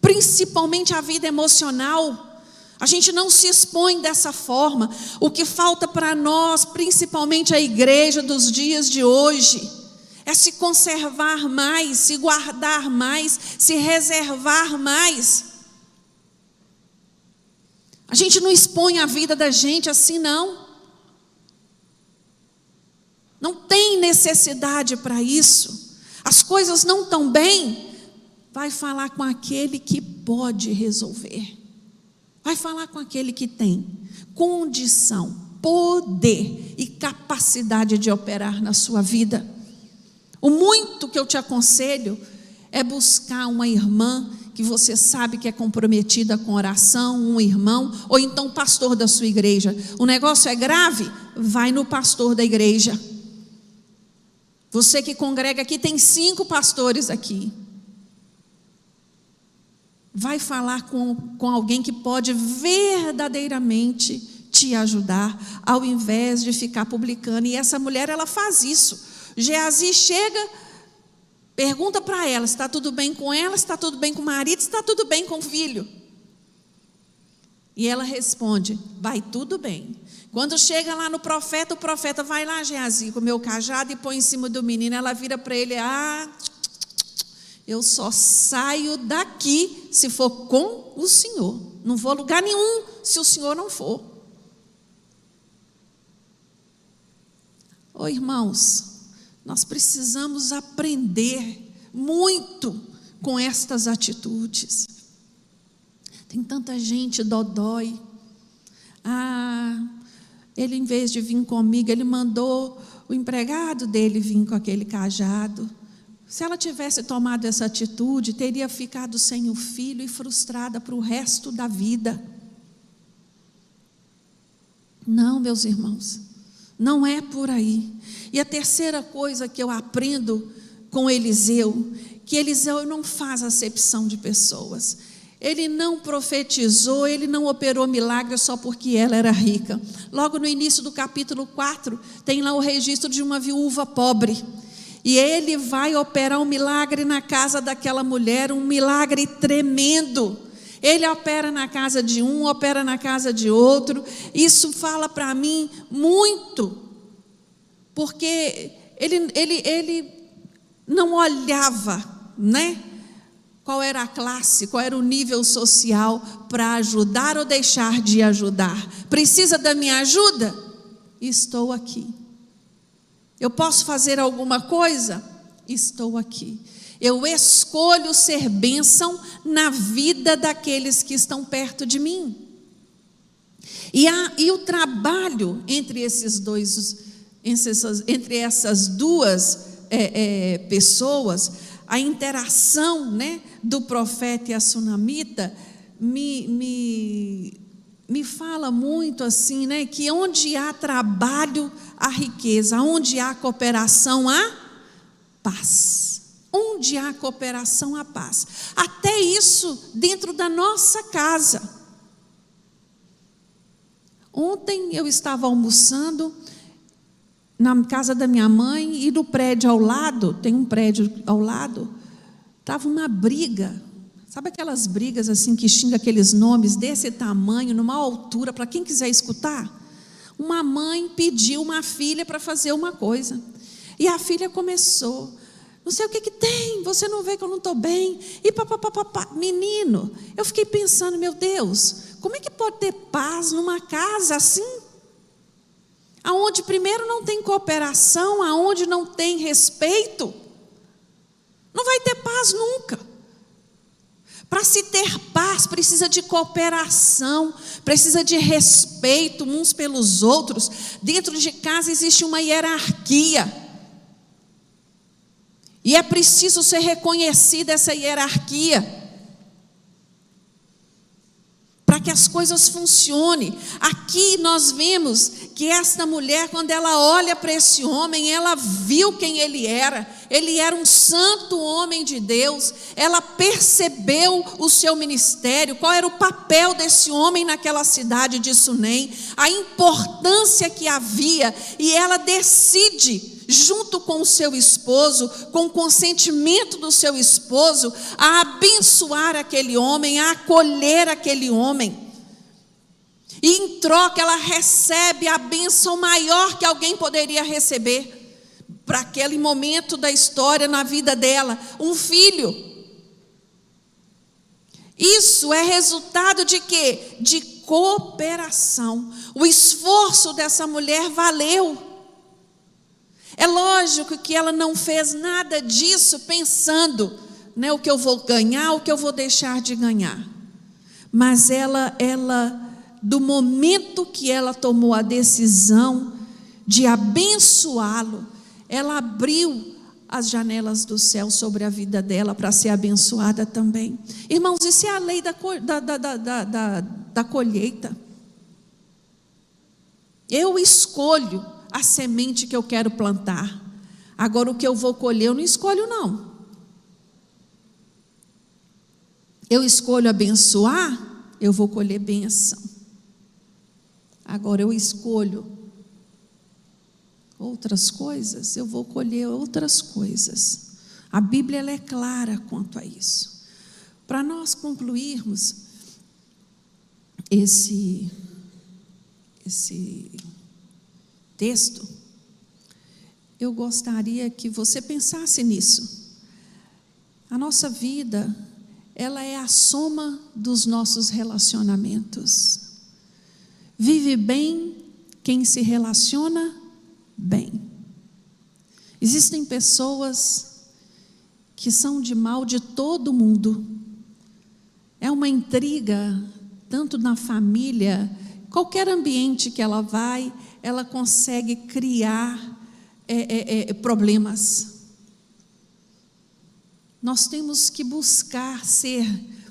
principalmente a vida emocional. A gente não se expõe dessa forma. O que falta para nós, principalmente a igreja dos dias de hoje, é se conservar mais, se guardar mais, se reservar mais. A gente não expõe a vida da gente assim, não. Não tem necessidade para isso. As coisas não estão bem, vai falar com aquele que pode resolver. Vai falar com aquele que tem condição, poder e capacidade de operar na sua vida. O muito que eu te aconselho é buscar uma irmã que você sabe que é comprometida com oração, um irmão, ou então o pastor da sua igreja. O negócio é grave? Vai no pastor da igreja. Você que congrega aqui, tem 5 pastores aqui. Vai falar com alguém que pode verdadeiramente te ajudar, ao invés de ficar publicando. E essa mulher, ela faz isso. Geazi chega, pergunta para ela se está tudo bem com ela, se está tudo bem com o marido, se está tudo bem com o filho. E ela responde, vai tudo bem. Quando chega lá no profeta, o profeta vai lá, Geazi, com o meu cajado e põe em cima do menino. Ela vira para ele, eu só saio daqui se for com o Senhor. Não vou a lugar nenhum se o Senhor não for. Irmãos, nós precisamos aprender muito com estas atitudes. Tem tanta gente dodói. Ele, em vez de vir comigo, ele mandou o empregado dele vir com aquele cajado. Se ela tivesse tomado essa atitude, teria ficado sem o filho e frustrada para o resto da vida. Não, meus irmãos, não é por aí. E a terceira coisa que eu aprendo com Eliseu, que Eliseu não faz acepção de pessoas. Ele não profetizou, ele não operou milagre só porque ela era rica. Logo no início do capítulo 4, tem lá o registro de uma viúva pobre. E ele vai operar um milagre na casa daquela mulher, um milagre tremendo. Ele opera na casa de um, opera na casa de outro. Isso fala para mim muito, porque ele não olhava, né? Qual era a classe, qual era o nível social para ajudar ou deixar de ajudar. Precisa da minha ajuda? Estou aqui. Eu posso fazer alguma coisa? Estou aqui. Eu escolho ser bênção na vida daqueles que estão perto de mim. E o trabalho entre essas duas pessoas, a interação, né, do profeta e a sunamita, me fala muito assim, né, que onde há trabalho, há riqueza, onde há cooperação, há paz. Onde há cooperação, há paz. Até isso dentro da nossa casa. Ontem eu estava almoçando na casa da minha mãe e no prédio ao lado, tem um prédio ao lado, estava uma briga. Sabe aquelas brigas assim que xinga aqueles nomes desse tamanho, numa altura, para quem quiser escutar? Uma mãe pediu uma filha para fazer uma coisa. E a filha começou: não sei o que tem, você não vê que eu não estou bem. E papapá. Menino, eu fiquei pensando, meu Deus, como é que pode ter paz numa casa assim? Aonde primeiro não tem cooperação, aonde não tem respeito, não vai ter paz nunca. Para se ter paz, precisa de cooperação, precisa de respeito uns pelos outros. Dentro de casa existe uma hierarquia. E é preciso ser reconhecida essa hierarquia, para que as coisas funcionem. Aqui nós vemos que esta mulher, quando ela olha para esse homem, ela viu quem ele era. Ele era um santo homem de Deus. Ela percebeu o seu ministério, qual era o papel desse homem naquela cidade de Sunem, a importância que havia, e ela decide, junto com o seu esposo, com o consentimento do seu esposo, a abençoar aquele homem, a acolher aquele homem. E em troca ela recebe a bênção maior que alguém poderia receber para aquele momento da história na vida dela, um filho. Isso é resultado de quê? De cooperação. O esforço dessa mulher valeu. É lógico que ela não fez nada disso pensando, né, o que eu vou ganhar, o que eu vou deixar de ganhar. Mas ela, do momento que ela tomou a decisão de abençoá-lo, ela abriu as janelas do céu sobre a vida dela para ser abençoada também. Irmãos, isso é a lei da colheita. Eu escolho a semente que eu quero plantar. Agora o que eu vou colher eu não escolho não. Eu escolho abençoar, eu vou colher bênção. Agora eu escolho outras coisas, eu vou colher outras coisas. A Bíblia ela é clara quanto a isso. Para nós concluirmos esse texto, eu gostaria que você pensasse nisso. A nossa vida, ela é a soma dos nossos relacionamentos. Vive bem quem se relaciona bem. Existem pessoas que são de mal de todo mundo. É uma intriga, tanto na família, qualquer ambiente que ela vai, ela consegue criar problemas. Nós temos que buscar ser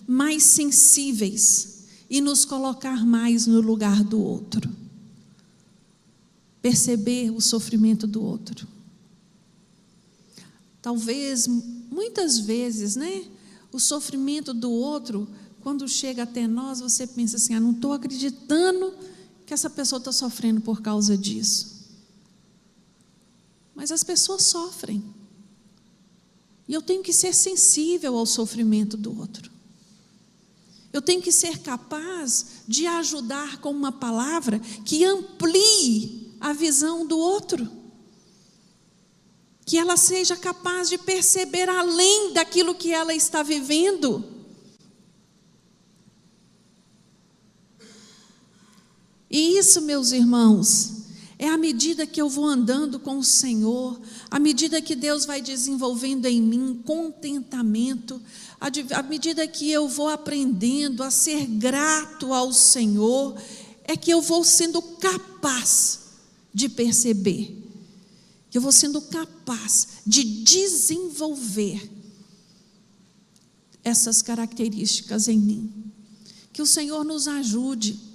mais sensíveis e nos colocar mais no lugar do outro. Perceber o sofrimento do outro. Talvez, muitas vezes, né, o sofrimento do outro, quando chega até nós, você pensa assim: não estou acreditando que essa pessoa está sofrendo por causa disso. Mas as pessoas sofrem. E eu tenho que ser sensível ao sofrimento do outro. Eu tenho que ser capaz de ajudar com uma palavra que amplie a visão do outro. Que ela seja capaz de perceber além daquilo que ela está vivendo. E isso, meus irmãos, é à medida que eu vou andando com o Senhor, à medida que Deus vai desenvolvendo em mim contentamento, à medida que eu vou aprendendo a ser grato ao Senhor, é que eu vou sendo capaz de perceber, que eu vou sendo capaz de desenvolver essas características em mim. Que o Senhor nos ajude,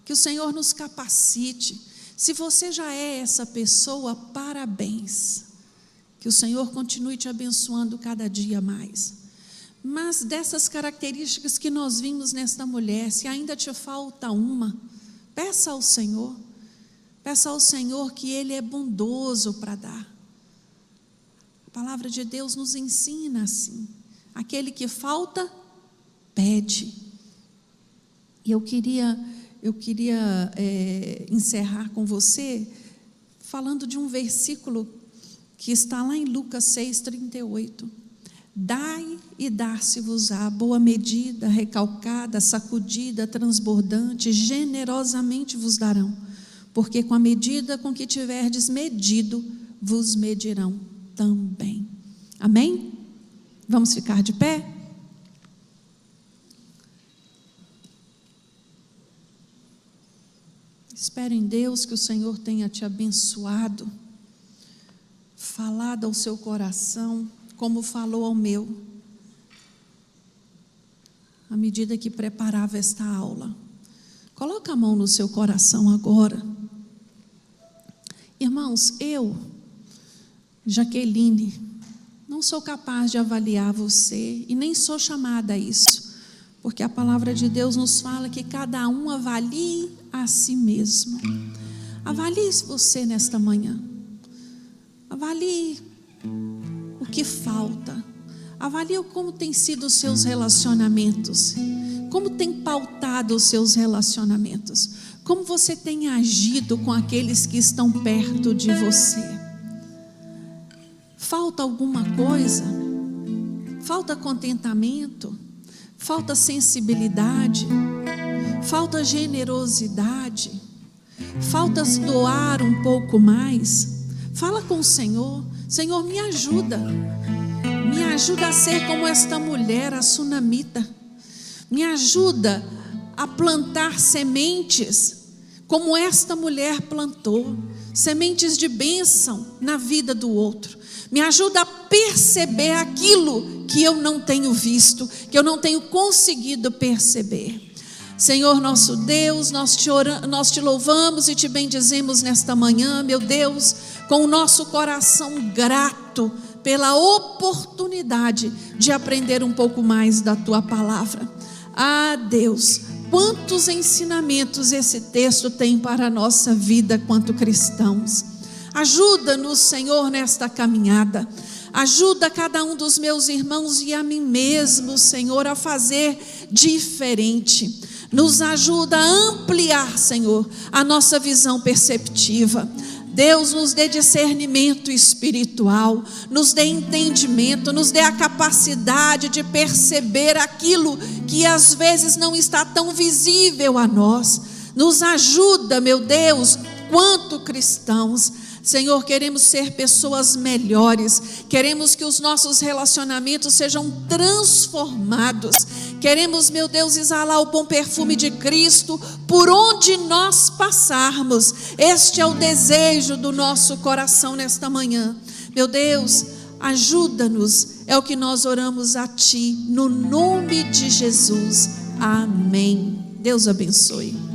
que o Senhor nos capacite. Se você já é essa pessoa, parabéns. Que o Senhor continue te abençoando cada dia mais. Mas dessas características que nós vimos nesta mulher, se ainda te falta uma, peça ao Senhor. Peça ao Senhor, que Ele é bondoso para dar. A palavra de Deus nos ensina assim: aquele que falta, pede. E eu queria encerrar com você falando de um versículo que está lá em Lucas 6:38. Dai e dar-se-vos-á, boa medida, recalcada, sacudida, transbordante, generosamente vos darão, porque com a medida com que tiverdes medido, vos medirão também. Amém? Vamos ficar de pé? Espero em Deus que o Senhor tenha te abençoado, falado ao seu coração, como falou ao meu, à medida que preparava esta aula. Coloca a mão no seu coração agora. Irmãos, eu, Jaqueline, não sou capaz de avaliar você e nem sou chamada a isso, porque a palavra de Deus nos fala que cada um avalie a si mesmo. Avalie você nesta manhã. Avalie o que falta. Avalie como tem sido os seus relacionamentos. Como tem pautado os seus relacionamentos. Como você tem agido com aqueles que estão perto de você. Falta alguma coisa? Falta contentamento? Falta sensibilidade? Falta generosidade? Falta doar um pouco mais? Fala com o Senhor. Senhor, me ajuda. Me ajuda a ser como esta mulher, a sunamita. Me ajuda a plantar sementes como esta mulher plantou. Sementes de bênção na vida do outro. Me ajuda a perceber aquilo que eu não tenho visto, que eu não tenho conseguido perceber. Senhor nosso Deus, nós te louvamos e te bendizemos nesta manhã, meu Deus, com o nosso coração grato pela oportunidade de aprender um pouco mais da Tua palavra. Ah, Deus, quantos ensinamentos esse texto tem para a nossa vida quanto cristãos. Ajuda-nos, Senhor, nesta caminhada. Ajuda cada um dos meus irmãos e a mim mesmo, Senhor, a fazer diferente. Nos ajuda a ampliar, Senhor, a nossa visão perceptiva. Deus, nos dê discernimento espiritual, nos dê entendimento, nos dê a capacidade de perceber aquilo que às vezes não está tão visível a nós. Nos ajuda, meu Deus, quanto cristãos. Senhor, queremos ser pessoas melhores, queremos que os nossos relacionamentos sejam transformados, queremos, meu Deus, exalar o bom perfume de Cristo por onde nós passarmos. Este é o desejo do nosso coração nesta manhã. Meu Deus, ajuda-nos, é o que nós oramos a Ti, no nome de Jesus. Amém. Deus abençoe.